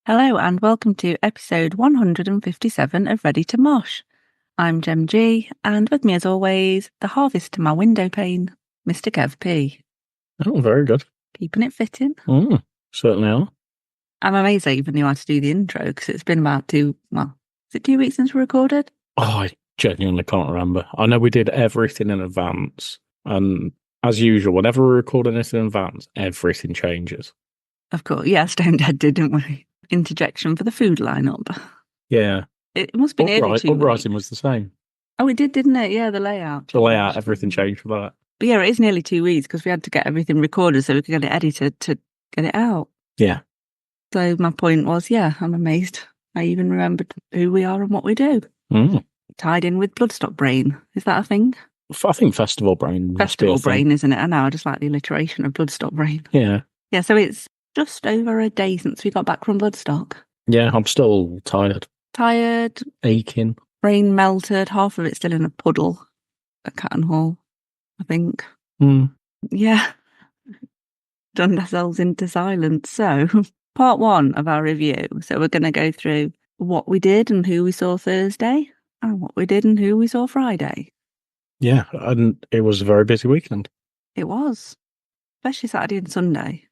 Hello and welcome to episode 157 of Ready to Mosh. I'm Gem G, and with me as always, the harvest to my window pane, Mr. Kev P. Oh, very good. Keeping it fitting. Certainly are. I'm amazed I even knew how to do the intro because it's been about 2 weeks since we recorded? Oh, I genuinely can't remember. I know we did everything in advance. And as usual, whenever we record anything in advance, everything changes. Of course, yeah, Stone Dead did, didn't we? Interjection for the food lineup. Yeah. It must be nearly 2 weeks. Uprising was the same. Oh, it did, didn't it? Yeah, the layout. The layout, everything changed for that. But yeah, it is nearly 2 weeks because we had to get everything recorded so we could get it edited to get it out. Yeah. So my point was, yeah, I'm amazed I even remembered who we are and what we do. Tied in with Bloodstock Brain. Is that a thing? I think Festival Brain. Festival Brain, isn't it? I know, I just like the alliteration of Bloodstock Brain. Yeah. Yeah, so it's just over a day since we got back from Bloodstock. Yeah, I'm still tired. Tired. Aching. Brain melted. Half of it still in a puddle at Catton Hall, I think. Yeah. Done ourselves into silence. So, part one of our review. So we're going to go through what we did and who we saw Thursday and what we did and who we saw Friday. Yeah, and it was a very busy weekend. It was. Especially Saturday and Sunday.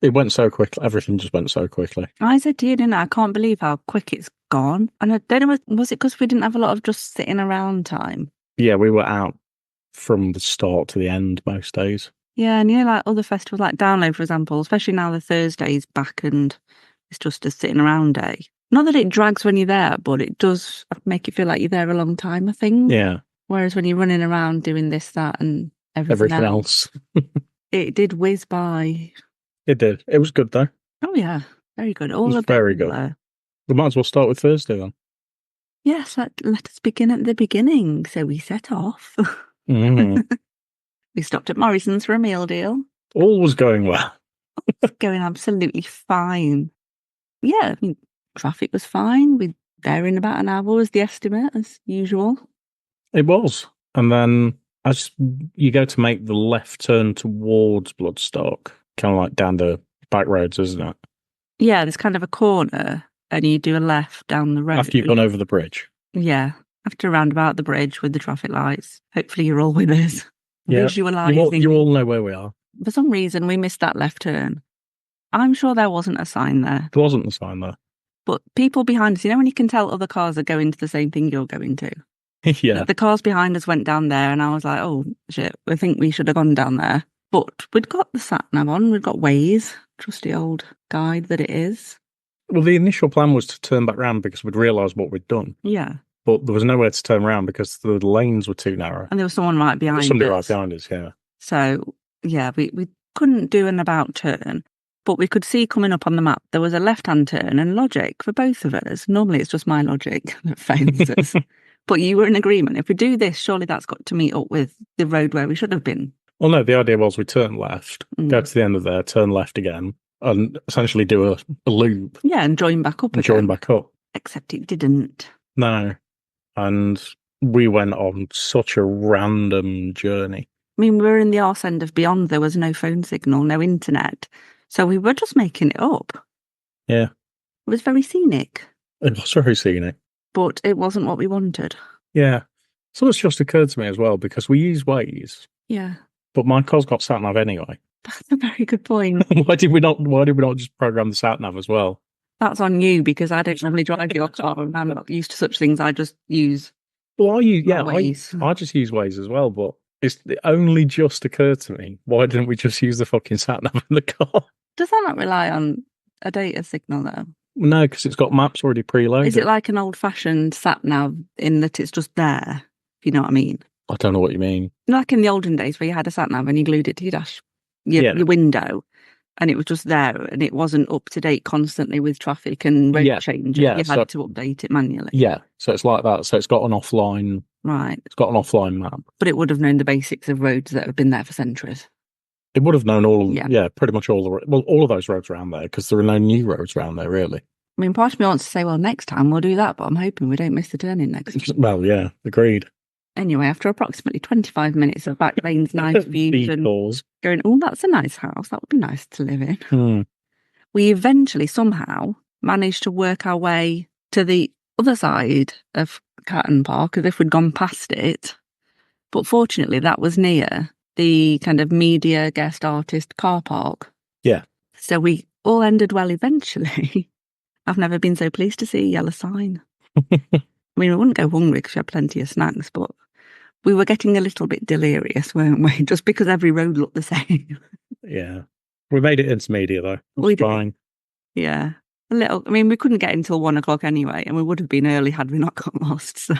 It went so quickly. Everything just went so quickly. I said to you, didn't I can't believe how quick it's gone. And I don't know, was it because we didn't have a lot of just sitting around time? Yeah, we were out from the start to the end most days. Yeah, and like other festivals like Download, for example, especially now the Thursday's back and it's just a sitting around day. Not that it drags when you're there, but it does make you feel like you're there a long time, I think. Yeah. Whereas when you're running around doing this, that and everything else. It did whiz by. It did. It was good though. Oh yeah, very good. All it was very good. We might as well start with Thursday then. Yes, let us begin at the beginning. So we set off. We stopped at Morrison's for a meal deal. All was going well. Going absolutely fine. Yeah, I mean, traffic was fine. We're there in about an hour was the estimate, as usual. It was. And then as you go to make the left turn towards Bloodstock, kind of like down the back roads, isn't it? Yeah, there's kind of a corner and you do a left down the road. After you've gone over the bridge. Yeah, after round about the bridge with the traffic lights. Hopefully you're all with us. Yeah, visualising. You all know where we are. For some reason, we missed that left turn. I'm sure there wasn't a sign there. There wasn't a sign there. But people behind us, when you can tell other cars are going to the same thing you're going to. Yeah. The cars behind us went down there and I was like, oh, shit, I think we should have gone down there. But we'd got the sat-nav on, we'd got Waze, trusty old guide that it is. Well, the initial plan was to turn back round because we'd realised what we'd done. Yeah. But there was nowhere to turn around because the lanes were too narrow. And there was someone right behind us. Somebody right behind us, yeah. So, yeah, we couldn't do an about turn, but we could see coming up on the map there was a left-hand turn and logic for both of us. Normally it's just my logic that fails us. But you were in agreement. If we do this, surely that's got to meet up with the road where we should have been. Well, no, the idea was we turn left, go to the end of there, turn left again, and essentially do a loop. Yeah, and join back up again. Join back up. Except it didn't. No. And we went on such a random journey. I mean, we were in the arse end of beyond. There was no phone signal, no internet. So we were just making it up. Yeah. It was very scenic. It was very scenic. But it wasn't what we wanted. Yeah. So it's just occurred to me as well, because we use Waze. Yeah. But my car's got sat-nav anyway. That's a very good point. Why did we not just program the sat-nav as well? That's on you, because I don't normally drive your car and I'm not used to such things. I just use Waze. I just use Waze as well, but it only just occurred to me. Why didn't we just use the fucking sat-nav in the car? Does that not rely on a data signal though? No, because it's got maps already preloaded. Is it like an old-fashioned sat-nav in that it's just there? If you know what I mean? I don't know what you mean. Like in the olden days where you had a sat-nav and you glued it to your dash, your window, and it was just there and it wasn't up to date constantly with traffic and road change. You had to update it manually. Yeah, so it's like that. So it's got an offline... Right. It's got an offline map. But it would have known the basics of roads that have been there for centuries. It would have known pretty much all of those roads around there, because there are no new roads around there, really. I mean, part of me wants to say, well, next time we'll do that, but I'm hoping we don't miss the turning next time. Well, yeah, agreed. Anyway, after approximately 25 minutes of back lanes, nice views, and going, oh, that's a nice house. That would be nice to live in. We eventually, somehow, managed to work our way to the other side of Catton Park as if we'd gone past it. But fortunately, that was near the kind of media guest artist car park. Yeah. So we all ended well eventually. I've never been so pleased to see a yellow sign. I mean, we wouldn't go hungry because we had plenty of snacks, but we were getting a little bit delirious, weren't we? Just because every road looked the same. Yeah. We made it into media, though. We did. Fine. Yeah. A little. I mean, we couldn't get until 1 o'clock anyway, and we would have been early had we not got lost. So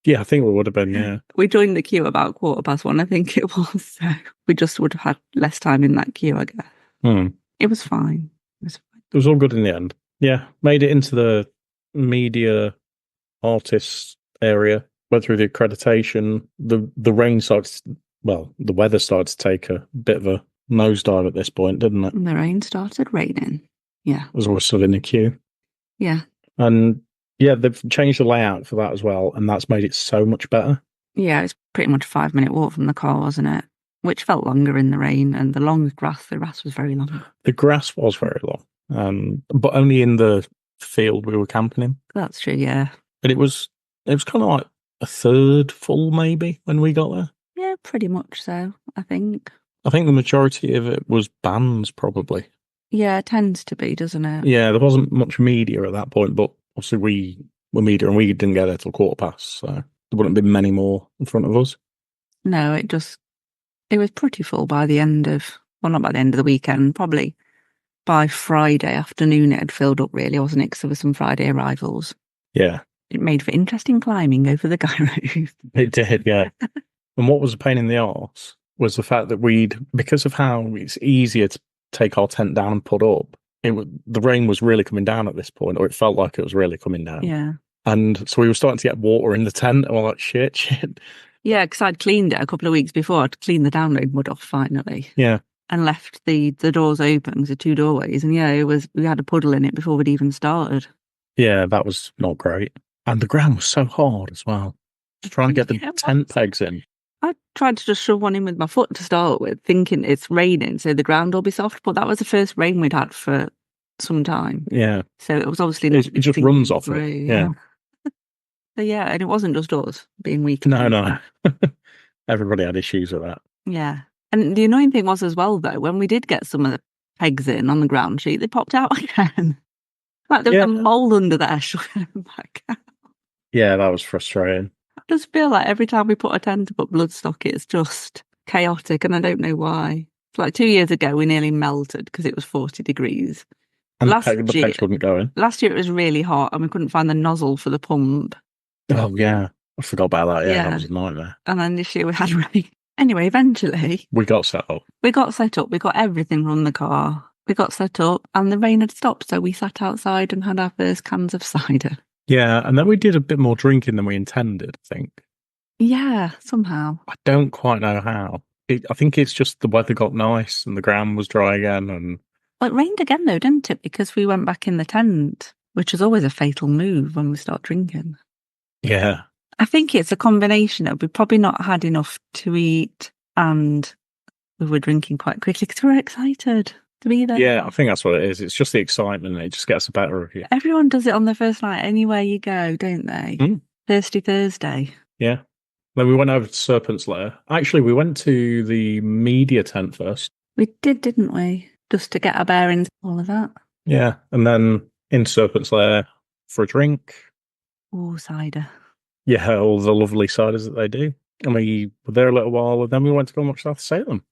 Yeah, I think we would have been, yeah. We joined the queue about 1:15, I think it was. So we just would have had less time in that queue, I guess. It was fine. It was all good in the end. Yeah, made it into the media artists area, went through the accreditation. The rain started, the weather started to take a bit of a nosedive at this point, didn't it? And the rain started raining. Yeah. As we're still in the queue. Yeah. And yeah, they've changed the layout for that as well, and that's made it so much better. Yeah, it's pretty much a 5-minute walk from the car, wasn't it? Which felt longer in the rain, and the grass was very long. The grass was very long, but only in the field we were camping in. That's true, yeah. But it was kind of like a third full maybe when we got there. Yeah, pretty much so, I think. I think the majority of it was bands, probably. Yeah, it tends to be, doesn't it? Yeah, there wasn't much media at that point, but obviously we were media and we didn't get there till 1:15, so there wouldn't have been many more in front of us. No, it was pretty full by the end of, well, not by the end of the weekend, probably by Friday afternoon it had filled up really, wasn't it? Because there were some Friday arrivals. Yeah. It made for interesting climbing over the gyros. It did, yeah. And what was a pain in the arse was the fact that because of how it's easier to take our tent down and put up, the rain was really coming down at this point, or it felt like it was really coming down. Yeah. And so we were starting to get water in the tent, and we're like, shit. Yeah, because I'd cleaned it a couple of weeks before. I'd cleaned the download mud off finally. Yeah. And left the doors open, the 2 doorways. And yeah, we had a puddle in it before we'd even started. Yeah, that was not great. And the ground was so hard as well. Just trying to get the tent pegs in. I tried to just shove one in with my foot to start with, thinking it's raining, so the ground will be soft. But that was the first rain we'd had for some time. Yeah. So it was obviously not. It just runs off it. Yeah. So yeah, and it wasn't just us being weak. No. Everybody had issues with that. Yeah. And the annoying thing was as well, though, when we did get some of the pegs in on the ground sheet, they popped out again. Like there was a mole under there. Back out. Yeah, that was frustrating. I just feel like every time we put a tent up at Bloodstock, it's just chaotic, and I don't know why. It's like 2 years ago, we nearly melted because it was 40 degrees. And the pegs wouldn't go in. Last year it was really hot, and we couldn't find the nozzle for the pump. Oh, yeah. I forgot about that. Yeah, that was a nightmare. And then this year we had rain. Anyway, eventually... We got set up. We got everything from the car. We got set up and the rain had stopped, so we sat outside and had our first cans of cider. Yeah, and then we did a bit more drinking than we intended, I think. Yeah, somehow. I don't quite know how. I think it's just the weather got nice and the ground was dry again. And well, it rained again though, didn't it? Because we went back in the tent, which is always a fatal move when we start drinking. Yeah. I think it's a combination of we've probably not had enough to eat and we were drinking quite quickly because we were excited to be there. Yeah, I think that's what it is. It's just the excitement. It just gets the better of you. Everyone does it on the first night anywhere you go, don't they? Thirsty Thursday. Yeah. Then we went over to Serpent's Lair. Actually, we went to the media tent first. We did, didn't we? Just to get our bearings, all of that. Yeah, and then in Serpent's Lair for a drink. Oh, cider. Yeah, all the lovely ciders that they do. And we were there a little while, and then we went to go and watch South Salem.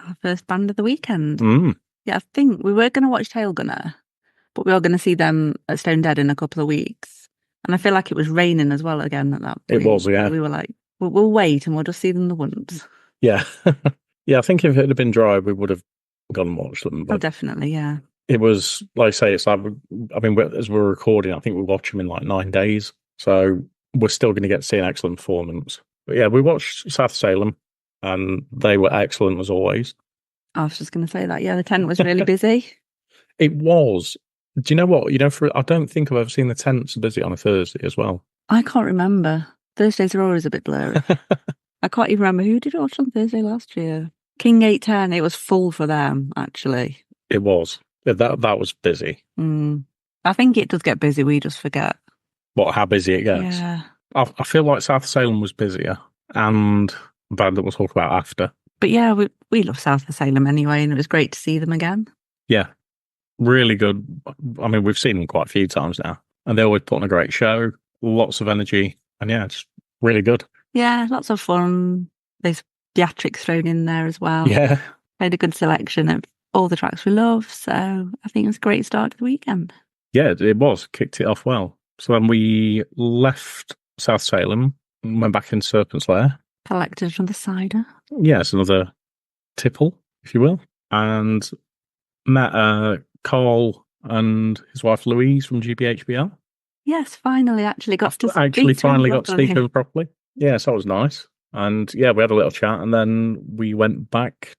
Our first band of the weekend. Yeah, I think we were going to watch Tailgunner, but we were going to see them at Stone Dead in a couple of weeks. And I feel like it was raining as well again at that point. It was, yeah. So we were like, we'll wait and we'll just see them the once. Yeah. Yeah, I think if it had been dry, we would have gone and watched them. Oh, definitely, yeah. It was, like I say, it's like, I mean, as we're recording, I think we watch them in like 9 days. So we're still going to get to see an excellent performance. But yeah, we watched South Salem and they were excellent as always. I was just going to say that. Yeah, the tent was really busy. It was. Do you know what? I don't think I've ever seen the tent so busy on a Thursday as well. I can't remember. Thursdays are always a bit blurry. I can't even remember who did watch on Thursday last year. King 810, it was full for them, actually. It was. That was busy. I I think it does get busy. We just forget. How busy it gets. Yeah. I feel like South Salem was busier, and the band that we'll talk about after. But yeah, we love South of Salem anyway, and it was great to see them again. Yeah, really good. I mean, we've seen them quite a few times now, and they always put on a great show, lots of energy, and yeah, it's really good. Yeah, lots of fun. There's theatrics thrown in there as well. Yeah. Made a good selection of all the tracks we love, so I think it was a great start to the weekend. Yeah, it was. Kicked it off well. So then we left South Salem, went back in Serpent's Lair. Collected from the cider. Yes, another tipple, if you will, and met Carl and his wife Louise from GBHBL. Yes, finally, actually got to speak to them properly. Yeah, so that was nice. And yeah, we had a little chat, and then we went back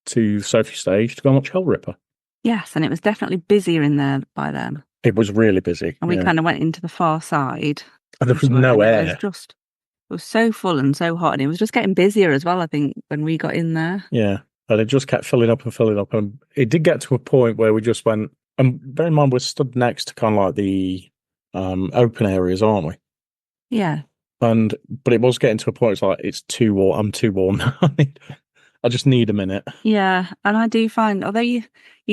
to Sophie Stage to go and watch Hell Ripper. Yes, and it was definitely busier in there by then. It was really busy. And we kind of went into the far side. And there was no air. It was so full and so hot, and it was just getting busier as well, I think, when we got in there. Yeah, and it just kept filling up. And it did get to a point where we just went, and bear in mind, we're stood next to kind of like the open areas, aren't we? Yeah. But it was getting to a point, it's like, it's too warm. I'm too warm now. I just need a minute. Yeah, and I do find, although you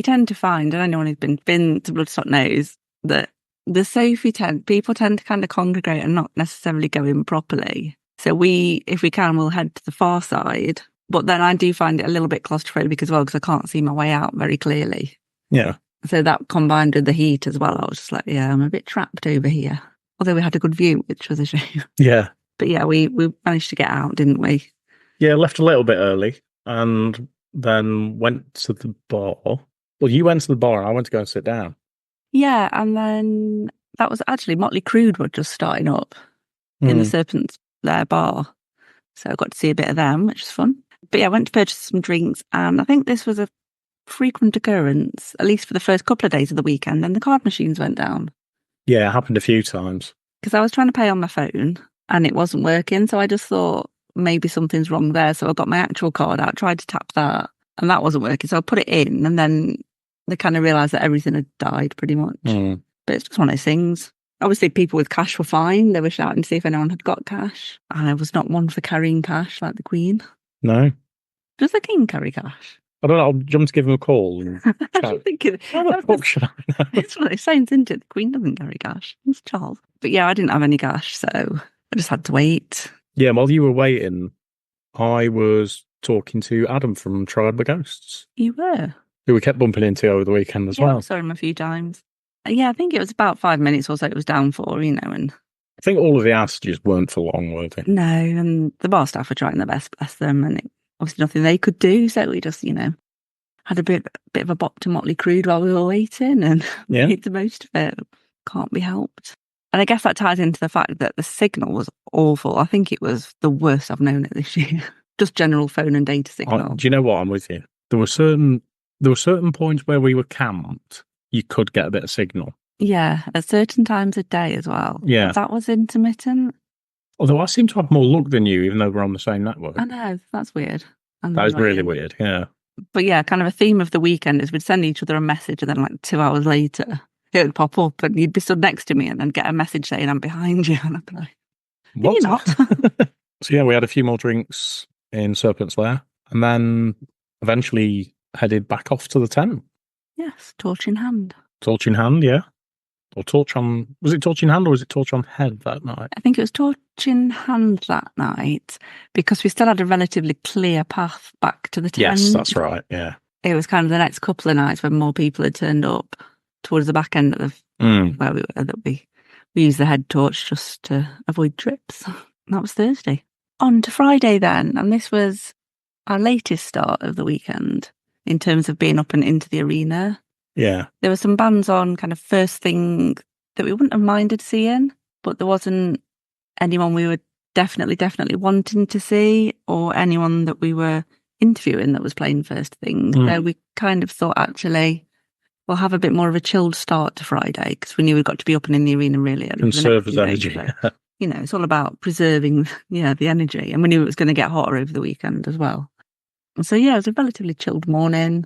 tend to find, and anyone who's been to Bloodstock knows, that the Sophie tent, people tend to kind of congregate and not necessarily go in properly. So if we can, we'll head to the far side. But then I do find it a little bit claustrophobic as well, because I can't see my way out very clearly. Yeah. So that combined with the heat as well, I was just like, yeah, I'm a bit trapped over here. Although we had a good view, which was a shame. Yeah. But yeah, we managed to get out, didn't we? Yeah, left a little bit early and then went to the bar. Well, you went to the bar and I went to go and sit down. Yeah, and then that was actually Motley Crue were just starting up in the Serpent's Lair bar. So I got to see a bit of them, which was fun. But yeah, I went to purchase some drinks, and I think this was a frequent occurrence, at least for the first couple of days of the weekend, and the card machines went down. Yeah, it happened a few times. Because I was trying to pay on my phone and it wasn't working, so I just thought maybe something's wrong there. So I got my actual card out, tried to tap that, and that wasn't working. So I put it in, and then they kind of realised that everything had died pretty much. But it's just one of those things. Obviously, people with cash were fine. They were shouting to see if anyone had got cash. And I was not one for carrying cash like the Queen. No. Does the King carry cash? I don't know. I'll jump to give him a call. And I'm thinking, how the fuck should I know? It's one of those sayings, isn't it? The Queen doesn't carry cash. It's Charles. But yeah, I didn't have any cash, so I just had to wait. Yeah, while you were waiting, I was talking to Adam from Tried by Ghosts. You were? Who we kept bumping into over the weekend as well. I saw him a few times. Yeah, I think it was about 5 minutes or so it was down for, and I think all of the asks just weren't for long, were they? No, and the bar staff were trying their best, bless them, and obviously nothing they could do, so we just, had a bit of a bop to Motley Crue while we were waiting, and made the most of it. Can't be helped. And I guess that ties into the fact that the signal was awful. I think it was the worst I've known it this year. Just general phone and data signal. Do you know what? I'm with you. There were certain points where we were camped. You could get a bit of signal. Yeah, at certain times of day as well. Yeah. That was intermittent. Although I seem to have more luck than you, even though we're on the same network. I know, that's weird. That is really weird, yeah. But yeah, kind of a theme of the weekend is we'd send each other a message, and then like 2 hours later, it would pop up and you'd be stood next to me and then get a message saying I'm behind you. And I'd be like, what? You're not. So yeah, we had a few more drinks in Serpent's Lair and then eventually headed back off to the tent. Yes, torch in hand. Torch in hand, yeah. Or was it torch in hand or was it torch on head that night? I think it was torch in hand that night because we still had a relatively clear path back to the tent. Yes, that's right, yeah. It was kind of the next couple of nights when more people had turned up towards the back end of where we were, that we used the head torch just to avoid trips. That was Thursday. On to Friday then, and this was our latest start of the weekend in terms of being up and into the arena. Yeah. There were some bands on kind of first thing that we wouldn't have minded seeing, but there wasn't anyone we were definitely wanting to see or anyone that we were interviewing that was playing first thing. So we kind of thought, actually, we'll have a bit more of a chilled start to Friday because we knew we'd got to be up and in the arena really early. Conserve energy. So, it's all about preserving, the energy. And we knew it was going to get hotter over the weekend as well. So, it was a relatively chilled morning,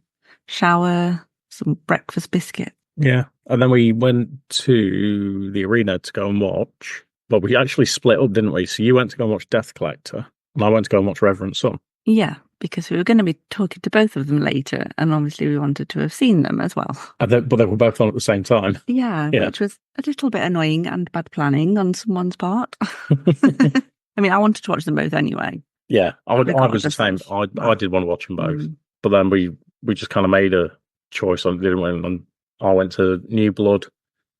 shower, some breakfast biscuit. Yeah. And then we went to the arena to go and watch. But we actually split up, didn't we? So you went to go and watch Death Collector, and I went to go and watch Reverend Son. Yeah, because we were going to be talking to both of them later, and obviously we wanted to have seen them as well. But they were both on at the same time. Yeah, which was a little bit annoying and bad planning on someone's part. I mean, I wanted to watch them both anyway. Yeah, I was the same. I did want to watch them both. But then we just kind of made a choice on, didn't we? And I went to New Blood.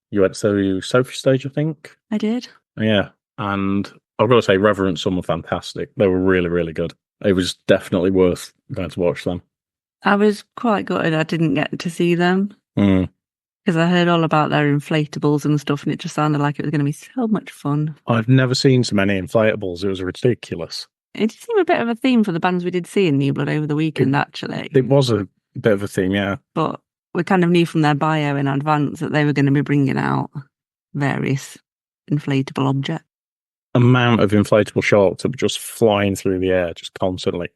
You went to Sophie Stage, I think. I did. Yeah, and I've got to say, Reverend Son were fantastic. They were really, really good. It was definitely worth going to watch them. I was quite gutted I didn't get to see them. Because I heard all about their inflatables and stuff, and it just sounded like it was going to be so much fun. I've never seen so many inflatables. It was ridiculous. It did seem a bit of a theme for the bands we did see in New Blood over the weekend, actually. It was a bit of a theme, yeah. But we kind of knew from their bio in advance that they were going to be bringing out various inflatable objects. Amount of inflatable sharks that were just flying through the air, just constantly.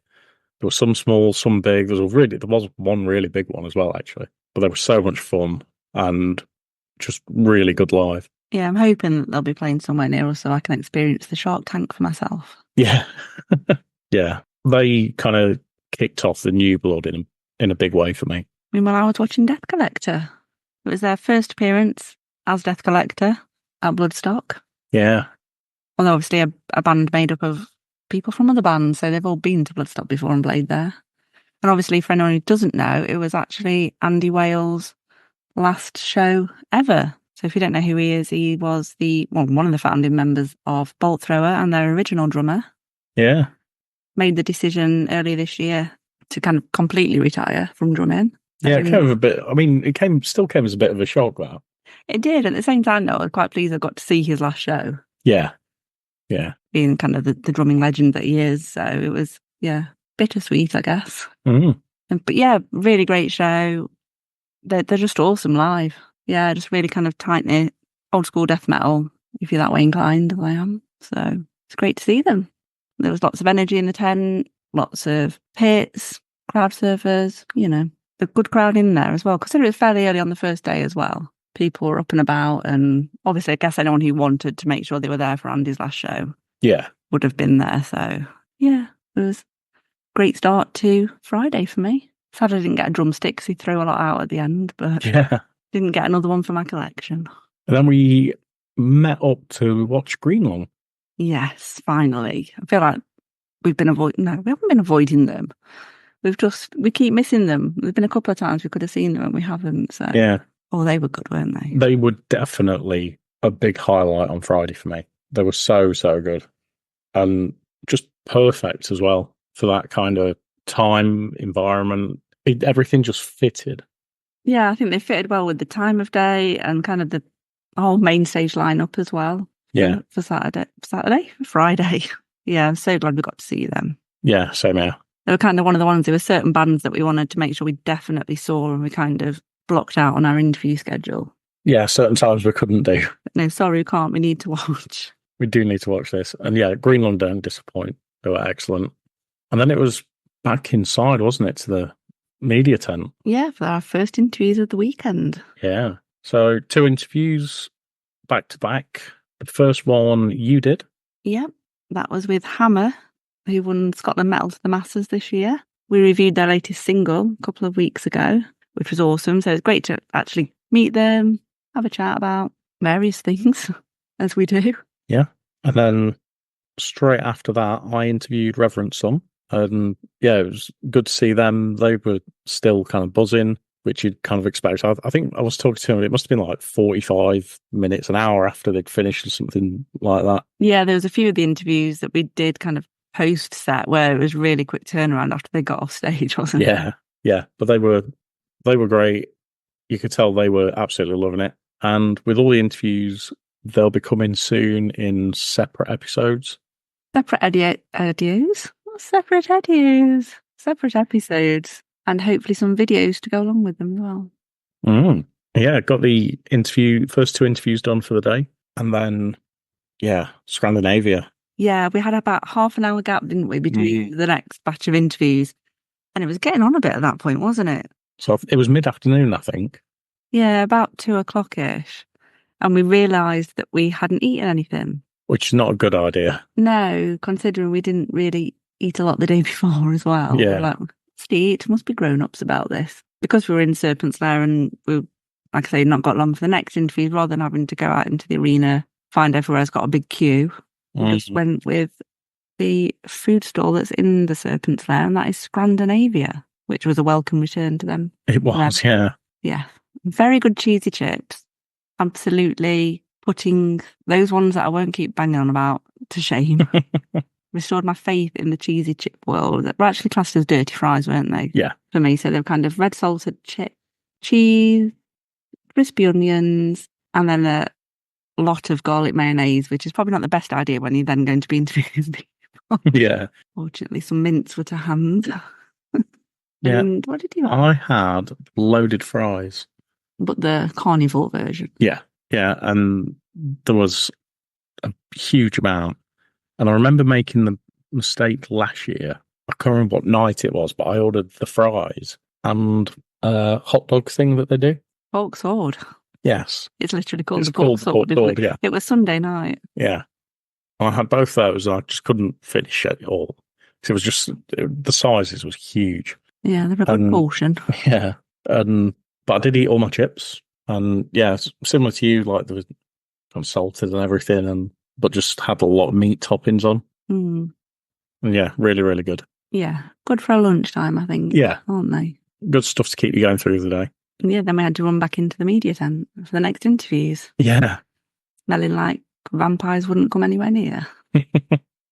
There were some small, some big. There was one really big one as well, actually. But they were so much fun and just really good live. Yeah, I'm hoping that they'll be playing somewhere near us so I can experience the shark tank for myself. Yeah. Yeah. They kind of kicked off the New Blood in a big way for me. Meanwhile, I was watching Death Collector. It was their first appearance as Death Collector at Bloodstock. Yeah. Well, obviously a band made up of people from other bands, so they've all been to Bloodstock before and played there. And obviously, for anyone who doesn't know, it was actually Andy Wales' last show ever. So if you don't know who he is, he was one of the founding members of Bolt Thrower and their original drummer. Yeah. Made the decision earlier this year to kind of completely retire from drumming. Yeah, it came a bit. I mean, still came as a bit of a shock, though. It did. At the same time, though, I was quite pleased I got to see his last show. Yeah. Yeah. Being kind of the drumming legend that he is. So it was, bittersweet, I guess. Mm-hmm. But yeah, really great show. They're just awesome live. Yeah, just really kind of tight-knit, old-school death metal, if you're that way inclined, I am. So it's great to see them. There was lots of energy in the tent, lots of hits, crowd surfers, the good crowd in there as well. Considering it was fairly early on the first day as well. People were up and about, and obviously I guess anyone who wanted to make sure they were there for Andy's last show would have been there. So yeah, it was a great start to Friday for me. Sad I didn't get a drumstick because he threw a lot out at the end, but didn't get another one for my collection. And then we met up to watch Greenlung. Yes, finally. I feel like we haven't been avoiding them. We keep missing them. There's been a couple of times we could have seen them and we haven't. So yeah. Oh, they were good, weren't they? They were definitely a big highlight on Friday for me. They were so, so good. And just perfect as well for that kind of time, environment. Everything just fitted. Yeah, I think they fitted well with the time of day and kind of the whole main stage lineup as well. Yeah. For Friday. Yeah, I'm so glad we got to see them. Yeah, same here. They were kind of one of the ones, there were certain bands that we wanted to make sure we definitely saw and we kind of blocked out on our interview schedule. Yeah, certain times we couldn't do. No, sorry, we can't. We need to watch. We do need to watch this. And yeah, Greenland don't disappoint. They were excellent. And then it was back inside, wasn't it, to the media tent? Yeah, for our first interviews of the weekend. Yeah. So 2 interviews back to back. The first one you did? Yep. That was with Hammer, who won Scotland Metal to the Masters this year. We reviewed their latest single a couple of weeks ago, which was awesome. So it's great to actually meet them, have a chat about various things, as we do. Yeah. And then straight after that, I interviewed Reverend Son. And yeah, it was good to see them. They were still kind of buzzing, which you'd kind of expect. I think I was talking to them, it must have been like 45 minutes, an hour after they'd finished or something like that. Yeah, there was a few of the interviews that we did kind of post-set where it was really quick turnaround after they got off stage, wasn't it? Yeah, yeah. But they were great. You could tell they were absolutely loving it. And with all the interviews, they'll be coming soon in separate episodes. Separate episodes. And hopefully some videos to go along with them as well. Yeah, got the first 2 interviews done for the day. And then, yeah, Scandinavia. Yeah, we had about half an hour gap, didn't we, between the next batch of interviews. And it was getting on a bit at that point, wasn't it? So it was mid-afternoon, I think. Yeah, about 2:00-ish. And we realised that we hadn't eaten anything. Which is not a good idea. No, considering we didn't really eat a lot the day before as well. Yeah. We're like, let's eat, must be grown-ups about this. Because we were in Serpent's Lair and we, like I say, not got long for the next interviews, rather than having to go out into the arena, find everywhere's got a big queue. We just went with the food stall that's in the Serpent's Lair, and that is Scandinavia, which was a welcome return to them. It was, yeah. Yeah. Very good cheesy chips. Absolutely putting those ones that I won't keep banging on about to shame. Restored my faith in the cheesy chip world. That were actually classed as dirty fries, weren't they? Yeah. For me, so they were kind of red salted cheese, crispy onions, and then a lot of garlic mayonnaise, which is probably not the best idea when you're then going to be interviewing people. Yeah. Fortunately, some mints were to hand. Yeah. And what did you have? I had loaded fries. But the carnivore version. Yeah. Yeah. And there was a huge amount. And I remember making the mistake last year. I can't remember what night it was, but I ordered the fries and a hot dog thing that they do. Pork sword. Yes. It's literally called It's the pork called sword, pork isn't it? yeah. It was Sunday night. Yeah. I had both those and I just couldn't finish it all. Because it was just, the sizes was huge. Yeah, they're a good portion. Yeah. But I did eat all my chips. And yeah, similar to you, like there was kind of salted and everything, but just had a lot of meat toppings on. Mm. And yeah, really, really good. Yeah, good for a lunchtime, I think. Yeah. Aren't they? Good stuff to keep you going through the day. Yeah, then we had to run back into the media tent for the next interviews. Yeah. Smelling like vampires wouldn't come anywhere near.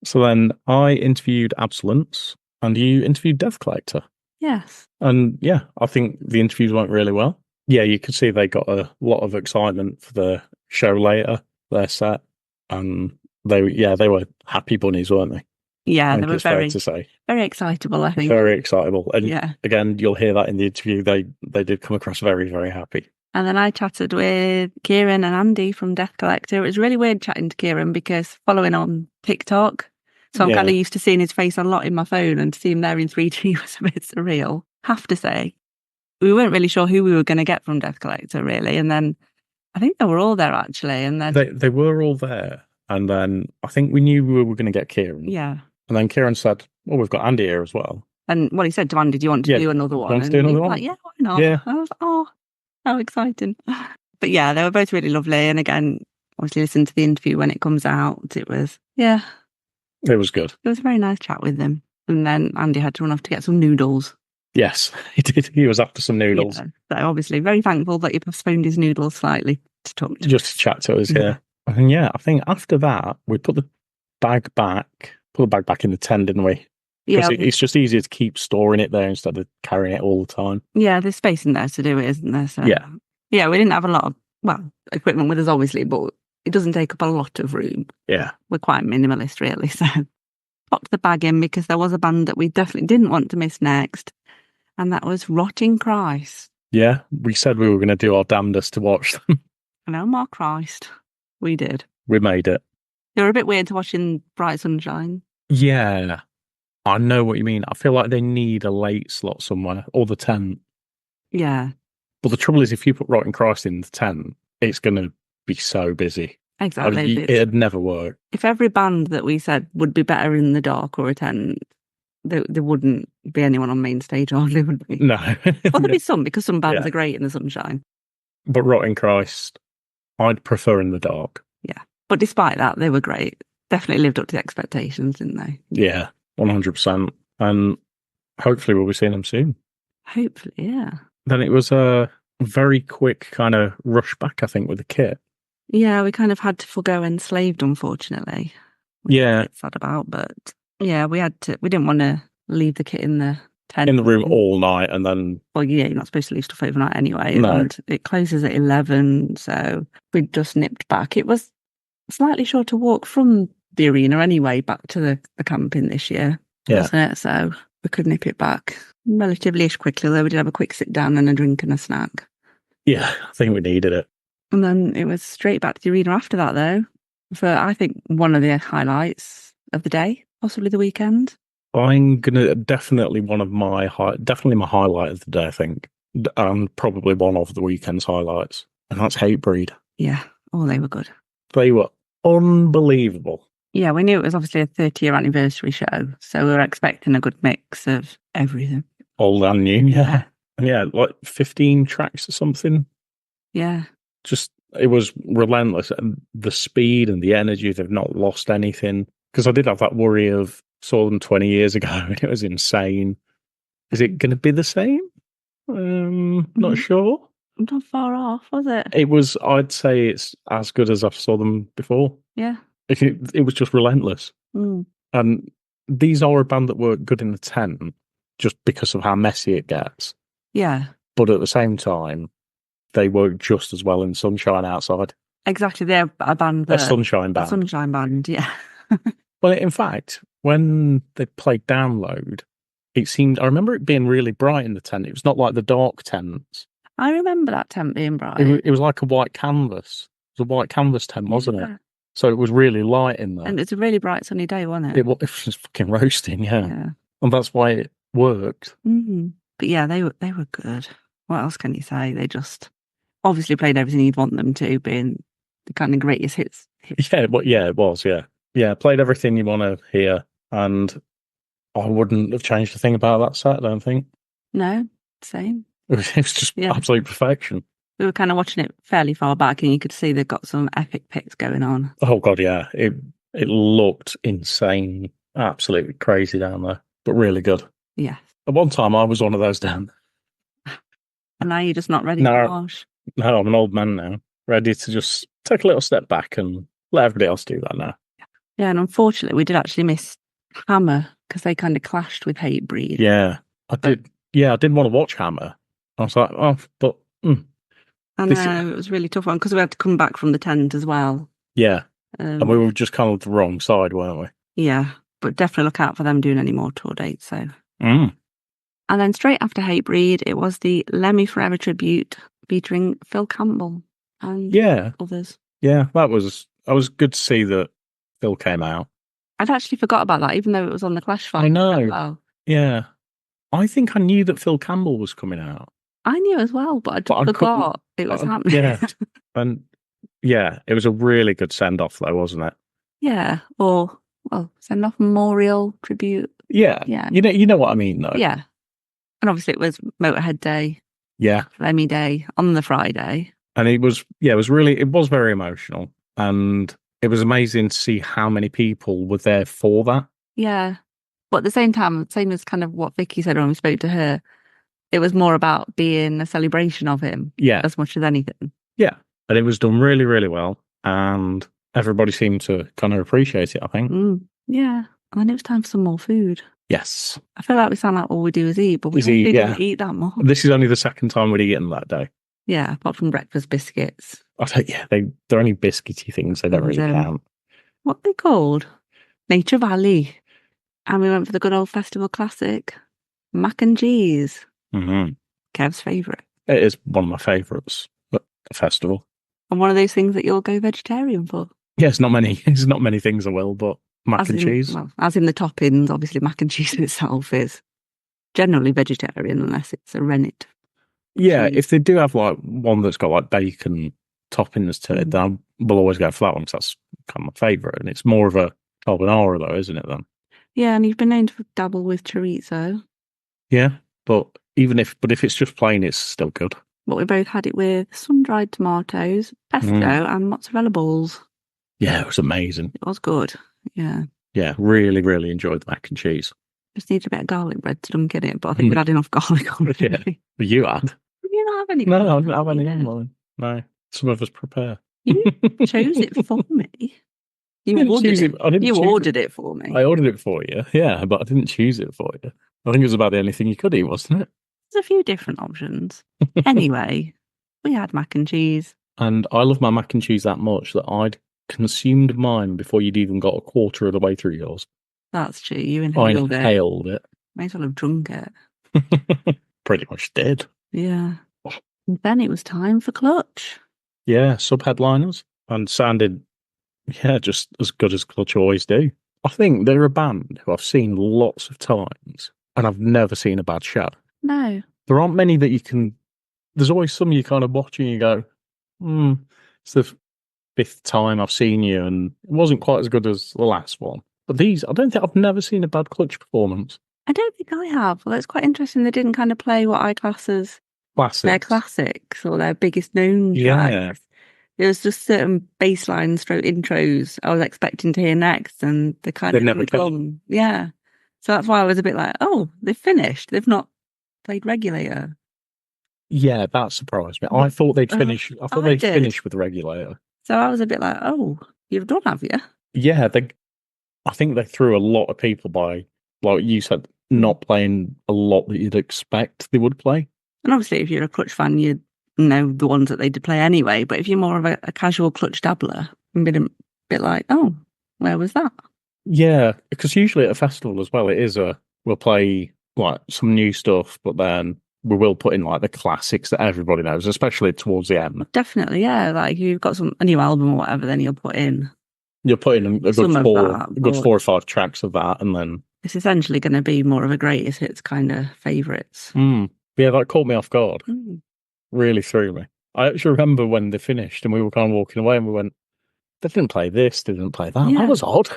So then I interviewed Absolence and you interviewed Death Collector. Yes. And yeah, I think the interviews went really well. Yeah, you could see they got a lot of excitement for the show later, their set. And they were happy bunnies, weren't they? Yeah, they were fair to say. Very excitable, I think. Very excitable. And yeah, again, you'll hear that in the interview. They did come across very, very happy. And then I chatted with Kieran and Andy from Death Collector. It was really weird chatting to Kieran because following on TikTok, so I'm kind of used to seeing his face a lot in my phone, and to see him there in 3D was a bit surreal. Have to say, we weren't really sure who we were going to get from Death Collector, really. And then I think they were all there, actually. And then they were all there. And then I think we knew we were going to get Kieran. Yeah. And then Kieran said, well, we've got Andy here as well. And what he said to Andy, do you want to do another one? Want to do another one? Like, yeah, why not? Yeah. I was like, oh, how exciting. But yeah, they were both really lovely. And again, obviously listen to the interview when it comes out. It was, yeah. It was good. It was a very nice chat with them. And then Andy had to run off to get some noodles. Yes, he did. He was after some noodles. Yeah, so obviously very thankful that he postponed his noodles slightly to talk to Just to chat to us, yeah. And yeah, I think after that, we put the bag back in the tent, didn't we? Yeah. It's just easier to keep storing it there instead of carrying it all the time. Yeah, there's space in there to do it, isn't there? So, yeah. Yeah, we didn't have a lot of, equipment with us, obviously, but it doesn't take up a lot of room. Yeah. We're quite minimalist, really. So popped the bag in because there was a band that we definitely didn't want to miss next. And that was Rotting Christ. Yeah, we said we were going to do our damnedest to watch them. And oh my Christ, we did. We made it. They were a bit weird to watch in bright sunshine. Yeah, I know what you mean. I feel like they need a late slot somewhere, or the tent. Yeah. But the trouble is, if you put Rotting Christ in the tent, it's going to be so busy. Exactly. It'd never work. If every band that we said would be better in the dark or a tent, there wouldn't be anyone on main stage, hardly would be. No. Well, there'd be some, because some bands are great in the sunshine. But Rotting Christ, I'd prefer in the dark. Yeah. But despite that, they were great. Definitely lived up to the expectations, didn't they? Yeah, 100%. And hopefully we'll be seeing them soon. Hopefully, yeah. Then it was a very quick kind of rush back, I think, with the kit. Yeah, we kind of had to forgo Enslaved, unfortunately. Yeah. Sad about, but yeah, we didn't want to leave the kit in the tent. In the room all night and then... Well, yeah, you're not supposed to leave stuff overnight anyway. No. And it closes at 11, so we just nipped back. It was slightly shorter walk from the arena anyway, back to the camping this year, wasn't it? So we could nip it back relatively quickly, though we did have a quick sit down and a drink and a snack. Yeah, I think we needed it. And then it was straight back to the arena after that, though, for, I think, one of the highlights of the day, possibly the weekend. I'm going to definitely my highlight of the day, I think. And probably one of the weekend's highlights. And that's Hatebreed. Yeah. Oh, they were good. They were unbelievable. Yeah, we knew it was obviously a 30-year anniversary show, so we were expecting a good mix of everything. Old and new, yeah. And yeah, like 15 tracks or something. Yeah. Just, it was relentless. And the speed and the energy, they've not lost anything. Because I did have that worry of, saw them 20 years ago, and it was insane. Is it going to be the same? Not sure. Not far off, was it? It was, I'd say it's as good as I saw them before. Yeah. It was just relentless. And these are a band that were good in the tent just because of how messy it gets. Yeah. But at the same time, they work just as well in sunshine outside. Exactly. They're a band A sunshine band. A sunshine band, yeah. Well, in fact, when they played Download, I remember it being really bright in the tent. It was not like the dark tents. I remember that tent being bright. It was like a white canvas. It was a white canvas tent, wasn't it? So it was really light in there. And it's a really bright sunny day, wasn't it? It was fucking roasting, yeah. And that's why it worked. But yeah, they were good. What else can you say? They just obviously played everything you'd want them to, being the kind of greatest hits. Yeah, it was, yeah. Yeah, played everything you want to hear. And I wouldn't have changed a thing about that set, I don't think. No, same. It was just absolute perfection. We were kind of watching it fairly far back, and you could see they've got some epic picks going on. Oh, God, yeah. It looked insane. Absolutely crazy down there, but really good. Yeah. At one time, I was one of those down there. And now you're just not ready to wash. No, I'm an old man now, ready to just take a little step back and let everybody else do that now. Yeah, and unfortunately, we did actually miss Hammer because they kind of clashed with Hatebreed. Yeah, I did. Yeah, I didn't want to watch Hammer. I was like, oh, but... I know, it was a really tough one because we had to come back from the tent as well. Yeah, and we were just kind of the wrong side, weren't we? Yeah, but definitely look out for them doing any more tour dates. So, And then straight after Hatebreed, it was the Lemmy Forever tribute featuring Phil Campbell and others. Yeah, that was good to see that Phil came out. I'd actually forgot about that, even though it was on the Clash file. I know. Well. Yeah, I think I knew that Phil Campbell was coming out. I knew as well, but I forgot it was happening. Yeah, and yeah, it was a really good send off, though, wasn't it? Yeah, or send off memorial tribute. Yeah, yeah. You know what I mean, though. Yeah, and obviously it was Motorhead Day. Yeah, Lemmy Day on the Friday, and it was very emotional, and it was amazing to see how many people were there for that. Yeah, but at the same time, same as kind of what Vicky said when we spoke to her. It was more about being a celebration of him, as much as anything. Yeah, and it was done really, really well, and everybody seemed to kind of appreciate it, I think. Yeah, and then it was time for some more food. Yes. I feel like we sound like all we do is eat, but we didn't eat that much. This is only the second time we'd eaten that day. Yeah, apart from breakfast biscuits. They're only biscuity things, they don't really count. What are they called? Nature Valley. And we went for the good old festival classic, mac and cheese. Kev's favourite. It is one of my favourites at the festival. And one of those things that you'll go vegetarian for. Yeah, it's not many things I will, but mac and cheese. Well, as in the toppings, obviously mac and cheese itself is generally vegetarian unless it's a rennet. Yeah, if they do have like one that's got like bacon toppings to it, then I will always go for that one because that's kind of my favourite. And it's more of a carbonara though, isn't it then? Yeah, and you've been known to dabble with chorizo. Yeah, but if it's just plain, it's still good. But we both had it with sun-dried tomatoes, pesto, and mozzarella balls. Yeah, it was amazing. It was good. Yeah. Yeah, really, really enjoyed the mac and cheese. Just needed a bit of garlic bread to dunk in it, but I think we'd had enough garlic already. Yeah, but you had. Did you not have any? No, I didn't have any in mine. No, some of us prepare. You chose it for me. You ordered it for me. I ordered it for you, yeah, but I didn't choose it for you. I think it was about the only thing you could eat, wasn't it? There's a few different options. Anyway, we had mac and cheese. And I love my mac and cheese that much that I'd consumed mine before you'd even got a quarter of the way through yours. That's true. You inhaled it. I inhaled it. Might as well have drunk it. Pretty much did. Yeah. And then it was time for Clutch. Yeah, sub-headliners. And sounded, just as good as Clutch always do. I think they're a band who I've seen lots of times, and I've never seen a bad show. No. There aren't many that you can there's always some you kind of watching, you go, it's the fifth time I've seen you, and it wasn't quite as good as the last one. But these, I don't think I've never seen a bad Clutch performance. I don't think I have. Well, it's quite interesting. They didn't kind of play what I class as their classics or their biggest known tracks. There was just certain bass lines, stroke intros I was expecting to hear next, and they kind of never come. Yeah. So that's why I was a bit like, oh, they've finished. They've not played Regulator. Yeah, that surprised me. I thought they'd finish. I thought they'd finish with Regulator. So I was a bit like, oh, you've done, have you? Yeah, I think they threw a lot of people by, like you said, not playing a lot that you'd expect they would play. And obviously, if you're a Clutch fan, you'd know the ones that they did play anyway. But if you're more of a casual Clutch dabbler, I'm a bit like, oh, where was that? Yeah, because usually at a festival as well, it is we'll play like some new stuff, but then we will put in like the classics that everybody knows, especially towards the end. Definitely, yeah. Like if you've got a new album or whatever, then you'll put in a good 4 or 5 tracks of that, and then it's essentially going to be more of a greatest hits kind of favourites. Yeah, that caught me off guard. Really threw me. I actually remember when they finished and we were kind of walking away and we went, they didn't play this, they didn't play that. Yeah. That was odd.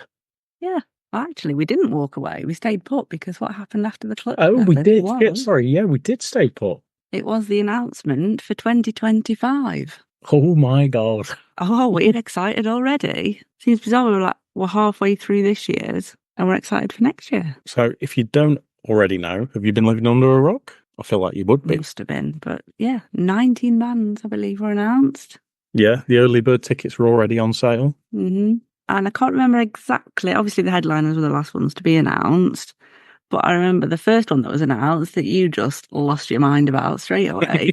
Yeah. Actually, we didn't walk away. We stayed put because what happened after the Clutch? Oh, we did. We did stay put. It was the announcement for 2025. Oh my God. Oh, we're excited already. Seems bizarre. We're halfway through this year's and we're excited for next year. So if you don't already know, have you been living under a rock? I feel like you would be. Must have been. But yeah, 19 bands, I believe, were announced. Yeah, the early bird tickets were already on sale. Mm-hmm. And I can't remember exactly. Obviously, the headliners were the last ones to be announced. But I remember the first one that was announced that you just lost your mind about straight away.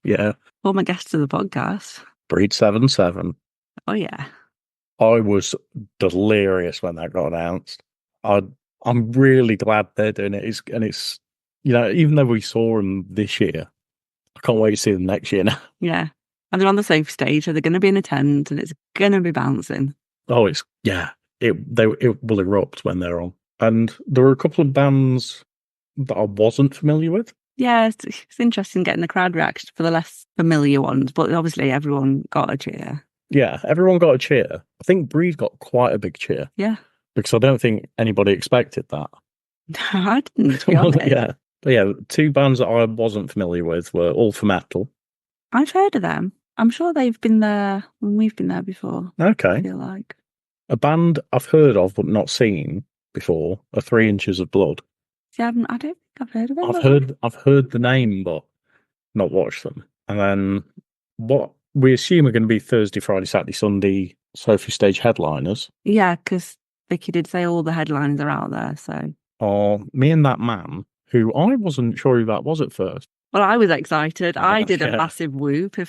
Yeah. Former guest of the podcast. Breed 77. Oh, yeah. I was delirious when that got announced. I'm really glad they're doing it. It's even though we saw them this year, I can't wait to see them next year now. Yeah. And they're on the safe stage, so they're going to be in a tent and it's going to be bouncing. Oh, it will erupt when they're on. And there were a couple of bands that I wasn't familiar with. Yeah, it's interesting getting the crowd reaction for the less familiar ones, but obviously everyone got a cheer. Yeah, everyone got a cheer. I think Breed got quite a big cheer. Yeah. Because I don't think anybody expected that. I didn't, to be honest. Yeah. But yeah, 2 bands that I wasn't familiar with were All for Metal. I've heard of them. I'm sure they've been there when we've been there before. Okay. I feel like. A band I've heard of but not seen before are 3 Inches of Blood. See, I don't think I've heard of them. I've heard the name but not watched them. And then what we assume are going to be Thursday, Friday, Saturday, Sunday Sophie Stage headliners. Yeah, because Vicky did say all the headliners are out there, so. Are Me and That Man, who I wasn't sure who that was at first. Well, I was excited. I did a massive whoop. I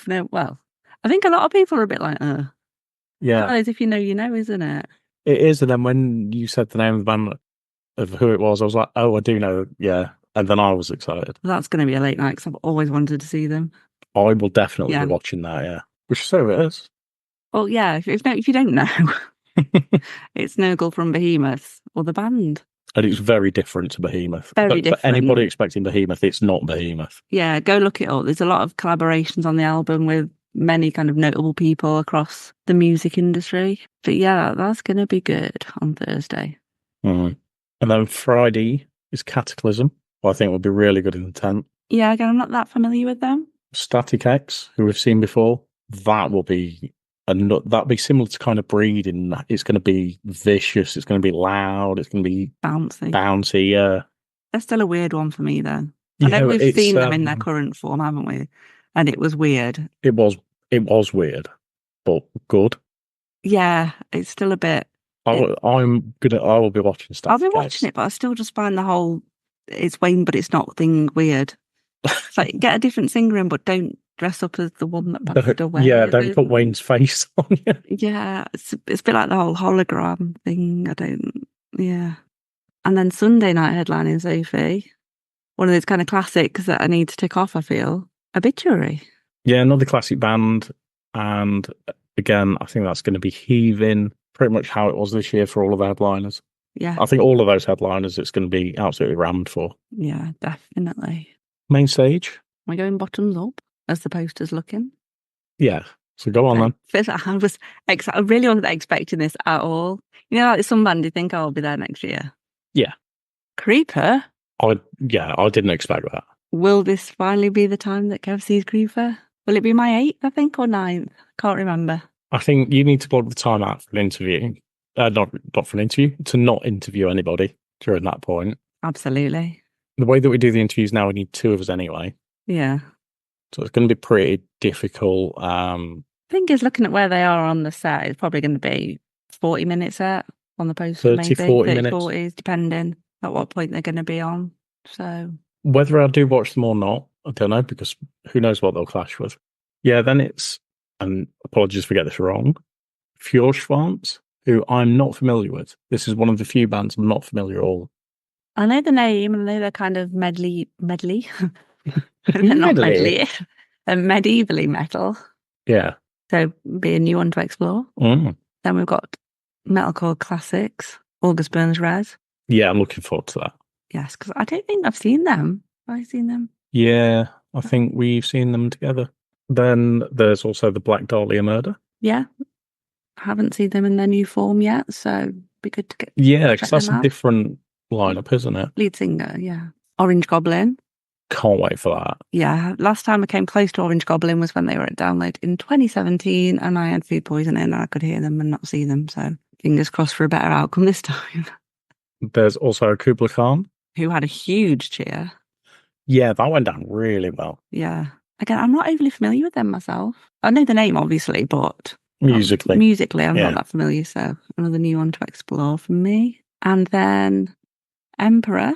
think a lot of people are a bit like, yeah. Well, if you know, you know, isn't it? It is. And then when you said the name of the band of who it was, I was like, oh, I do know. Yeah. And then I was excited. That's going to be a late night because I've always wanted to see them. I will definitely be watching that, yeah. Which so it is. Well, yeah. If you don't know, it's Nurgle from Behemoth or the band. And it's very different to Behemoth. Very different. For anybody expecting Behemoth, it's not Behemoth. Yeah, go look it up. There's a lot of collaborations on the album with many kind of notable people across the music industry. But yeah, that's going to be good on Thursday. Mm. And then Friday is Cataclysm, who I think will be really good in the tent. Yeah, again, I'm not that familiar with them. Static X, who we've seen before, that'll be similar to kind of Breed in that it's going to be vicious, it's going to be loud, it's going to be bouncy. Yeah, they're still a weird one for me then. I know we've seen them in their current form, haven't we? And it was weird. It was weird, but good. Yeah, it's still a bit. I will be watching Static X. I'll be watching it, but I still just find the whole it's Wayne, but it's not thing weird. It's like, get a different singer in, but don't dress up as the one that passed away. Yeah, don't put Wayne's face on you. Yeah, it's a bit like the whole hologram thing. Yeah. And then Sunday night headlining Sophie, one of those kind of classics that I need to tick off, I feel. Obituary. Yeah, another classic band. And again, I think that's going to be heaving, pretty much how it was this year for all of the headliners. Yeah. I think all of those headliners it's going to be absolutely rammed for. Yeah, definitely. Main stage, We're going bottoms up, as the poster's looking. Yeah. So go on then. First, I really wasn't expecting this at all. You know, like some band, you think, I'll be there next year. Yeah. Creeper? I didn't expect that. Will this finally be the time that Kev sees Creeper? Will it be my 8th, I think, or 9th? Can't remember. I think you need to block the time out for an interview. Not for an interview, to not interview anybody during that point. Absolutely. The way that we do the interviews now, we need 2 of us anyway. Yeah. So it's going to be pretty difficult. Thing is, looking at where they are on the set, it's probably going to be 40 minutes set on the poster, 30, maybe 40 minutes. 40s, depending at what point they're going to be on. So whether I do watch them or not, I don't know, because who knows what they'll clash with. Yeah, then it's, and apologies if I get this wrong, Fjordschwanz, who I'm not familiar with. This is one of the few bands I'm not familiar at all. I know the name, and I know they're kind of medley. They're not medley. They're medievally metal. Yeah. So be a new one to explore. Mm. Then we've got metalcore classics, August Burns Red. Yeah, I'm looking forward to that. Yes, because I don't think I've seen them. Have I seen them? Yeah, I think we've seen them together. Then there's also the Black Dahlia Murder. Yeah. I haven't seen them in their new form yet, so it'd be good to get. Yeah, because that's a different lineup, isn't it? Lead singer, yeah. Orange Goblin. Can't wait for that. Yeah, last time I came close to Orange Goblin was when they were at Download in 2017, and I had food poisoning and I could hear them and not see them. So fingers crossed for a better outcome this time. There's also Kubla Khan, who had a huge cheer. Yeah, that went down really well. Yeah. Again, I'm not overly familiar with them myself. I know the name, obviously, but musically, I'm not that familiar. So another new one to explore for me. And then Emperor.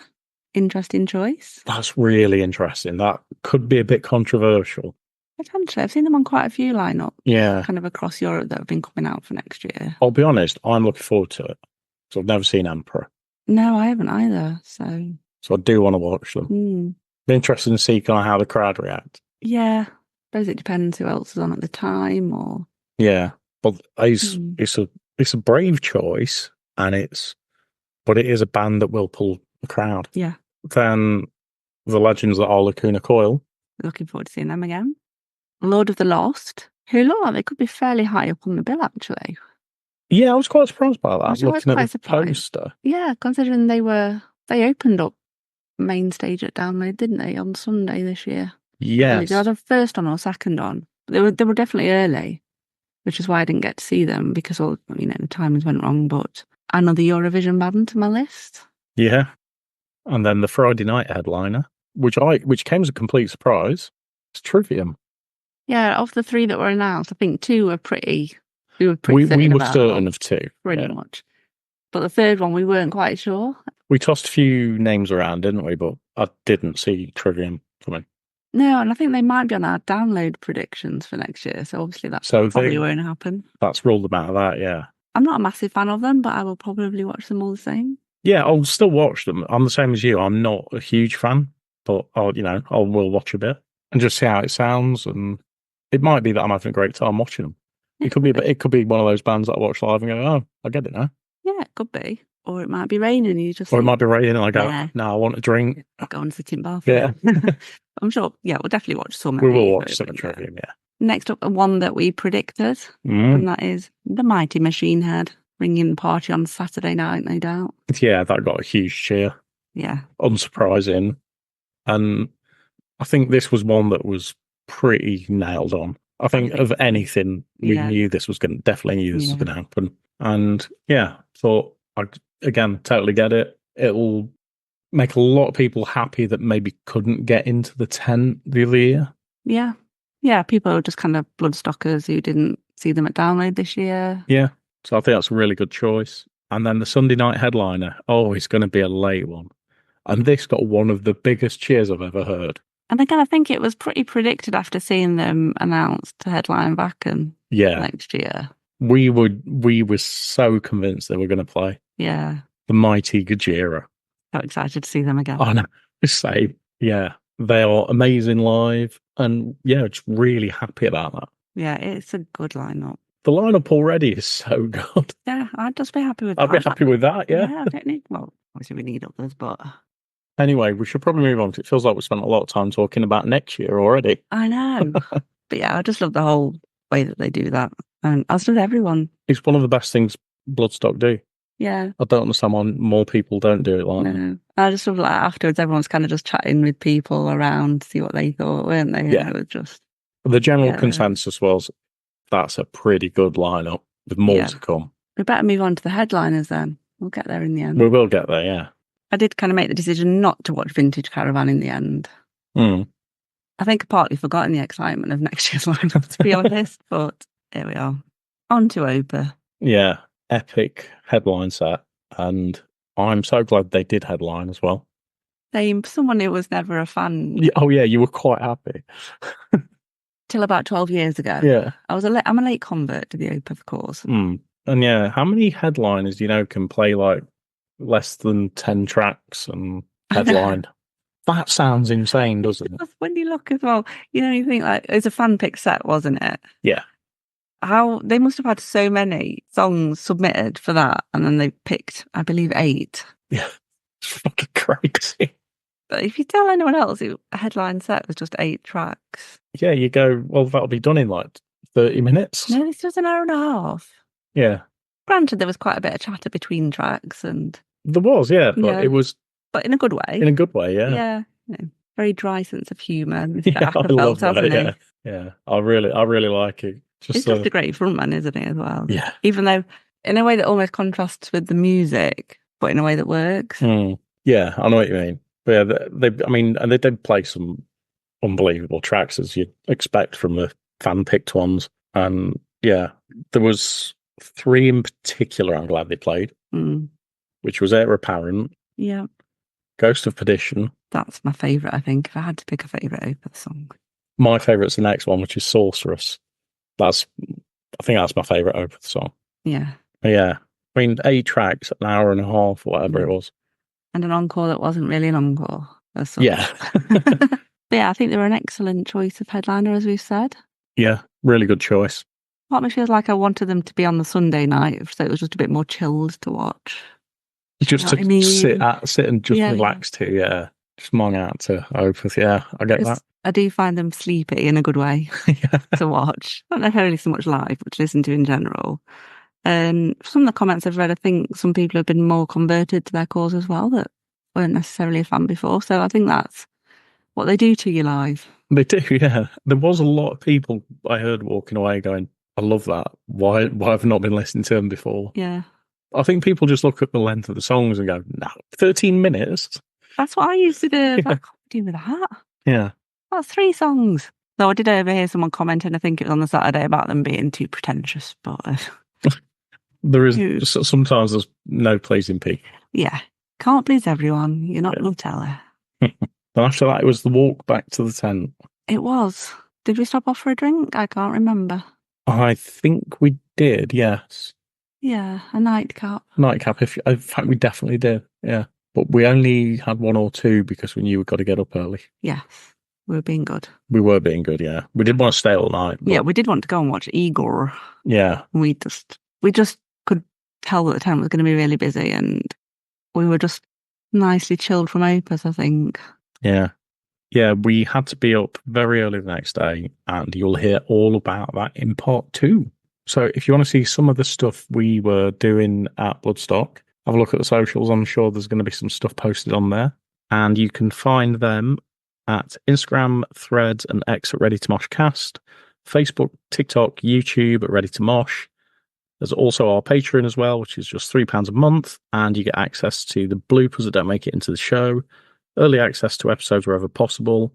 Interesting choice. That's really interesting. That could be a bit controversial. Potentially. I've seen them on quite a few lineups. Yeah. Kind of across Europe that have been coming out for next year. I'll be honest, I'm looking forward to it. So I've never seen Emperor. No, I haven't either. So I do want to watch them. Be interested to see kind of how the crowd react. Yeah. I suppose it depends who else is on at the time or. Yeah. But it's a brave choice, but it is a band that will pull the crowd. Yeah. Then the legends that are Lacuna Coil. Looking forward to seeing them again. Lord of the Lost, who look like they could be fairly high up on the bill, actually. Yeah, I was quite surprised by that, looking at the poster. Yeah, considering they opened up main stage at Download, didn't they, on Sunday this year? Yes. They were either first on or second on. They were definitely early, which is why I didn't get to see them, because the timings went wrong, but another Eurovision band to my list. Yeah. And then the Friday night headliner, which came as a complete surprise, is Trivium. Yeah, of the 3 that were announced, I think 2 were pretty. We were certain of 2, pretty much. But the third one, we weren't quite sure. We tossed a few names around, didn't we? But I didn't see Trivium coming. No, and I think they might be on our Download predictions for next year. So obviously that probably won't happen. That's ruled them out of that, yeah. I'm not a massive fan of them, but I will probably watch them all the same. Yeah, I'll still watch them. I'm the same as you. I'm not a huge fan, but I will watch a bit and just see how it sounds. And it might be that I'm having a great time watching them. It could be one of those bands that I watch live and go, oh, I get it now. Yeah, it could be. Or it might be raining. It might be raining and I go, no, I want a drink. Go and sit in bar. Yeah. I'm sure. Yeah, we'll definitely watch some. We will watch some Trivium, yeah. Next up, one that we predicted, and that is the Mighty Machine Head. Bringing the party on Saturday night, no doubt. Yeah, that got a huge cheer. Yeah. Unsurprising. And I think this was one that was pretty nailed on. I think of anything, we knew this was going to happen. And yeah, thought, again, totally get it. It'll make a lot of people happy that maybe couldn't get into the tent the other year. Yeah. Yeah, people are just kind of bloodstockers who didn't see them at Download this year. Yeah. So I think that's a really good choice. And then the Sunday night headliner, it's going to be a late one. And this got one of the biggest cheers I've ever heard. And again, I think it was pretty predicted after seeing them announced to headline Wacken next year. We were so convinced they were going to play. Yeah. The mighty Gojira. So excited to see them again. Oh, no. Same. Yeah. They are amazing live. And yeah, just really happy about that. Yeah, it's a good lineup. The lineup already is so good. Yeah, I'd just be happy with that. I'd be happy with that, yeah. Yeah, I don't need, obviously we need others, but Anyway, we should probably move on because it feels like we spent a lot of time talking about next year already. I know. But yeah, I just love the whole way that they do that. And as does everyone. It's one of the best things Bloodstock do. Yeah. I don't understand why more people don't do it like that. I just love afterwards, everyone's kind of just chatting with people around to see what they thought, weren't they? Yeah. It was just... The general consensus was that's a pretty good lineup with more to come. We better move on to the headliners then. We'll get there in the end. We will get there, yeah. I did kind of make the decision not to watch Vintage Caravan in the end. I think I partly forgotten the excitement of next year's lineup, to be honest, but here we are. On to Opa. Yeah, epic headline set, and I'm so glad they did headline as well. Someone who was never a fan. Oh yeah, you were quite happy. Till about 12 years ago. Yeah. I'm a late convert to the Opa, of course. And yeah, how many headliners, can play like less than 10 tracks and headline? That sounds insane, doesn't it? When you look as well, you think like it's a fan pick set, wasn't it? Yeah. How they must have had so many songs submitted for that, and then they picked, I believe, 8. Yeah, it's fucking crazy. But if you tell anyone else, a headline set was just 8 tracks. Yeah, you go, well, that'll be done in like 30 minutes. No, this was an hour and a half. Yeah. Granted, there was quite a bit of chatter between tracks, and there was, but it was. But in a good way. In a good way, yeah. Yeah. Very dry sense of humour. Yeah, I love that. Yeah. I really like it. He's just a great frontman, isn't he, as well? Yeah. Even though, in a way that almost contrasts with the music, but in a way that works. Yeah, I know what you mean. But yeah, they did play some unbelievable tracks, as you'd expect from the fan-picked ones. And yeah, there was 3 in particular I'm glad they played, which was Heir Apparent. Yeah. Ghost of Perdition. That's my favourite, I think, if I had to pick a favourite Opa song. My favourite's the next one, which is Sorceress. I think that's my favourite Opa song. Yeah. Yeah. 8 tracks, an hour and a half, whatever it was. And an encore that wasn't really an encore. Yeah. But yeah, I think they were an excellent choice of headliner, as we've said. Yeah, really good choice. Part of me feels like I wanted them to be on the Sunday night, so it was just a bit more chilled to watch. Just to sit and just relax to, yeah. Just mong out to Opeth, yeah. I get that. I do find them sleepy in a good way to watch. Not necessarily so much live, but to listen to in general. And some of the comments I've read, I think some people have been more converted to their cause as well that weren't necessarily a fan before. So I think that's what they do to you live. They do, yeah. There was a lot of people I heard walking away going, I love that. Why have I not been listening to them before? Yeah. I think people just look at the length of the songs and go, no, 13 minutes? That's what I used to do. I was like, I can't do with that. Yeah. That's 3 songs. Though I did overhear someone commenting, I think it was on the Saturday, about them being too pretentious, but... there is, sometimes there's no pleasing people. Yeah. Can't please everyone. You're not Nutella. And after that, it was the walk back to the tent. It was. Did we stop off for a drink? I can't remember. I think we did, yes. Yeah, a nightcap. Nightcap, in fact, we definitely did, yeah. But we only had 1 or 2 because we knew we'd got to get up early. Yes, we were being good. We were being good, yeah. We did want to stay all night. Yeah, we did want to go and watch Igor. Yeah. We just could tell that the tent was going to be really busy, and we were just nicely chilled from Opus, I think. Yeah. Yeah, we had to be up very early the next day, and you'll hear all about that in part 2. So if you want to see some of the stuff we were doing at Bloodstock, have a look at the socials. I'm sure there's going to be some stuff posted on there. And you can find them at Instagram, Threads, and X at Ready to Mosh Cast, Facebook, TikTok, YouTube at Ready to Mosh. There's also our Patreon as well, which is just £3 a month, and you get access to the bloopers that don't make it into the show, early access to episodes wherever possible,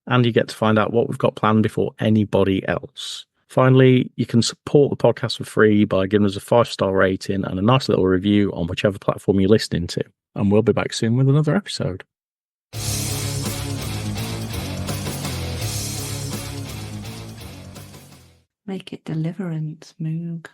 and you get to find out what we've got planned before anybody else. Finally, you can support the podcast for free by giving us a 5-star rating and a nice little review on whichever platform you're listening to. And we'll be back soon with another episode. Make it Deliverance, Moog.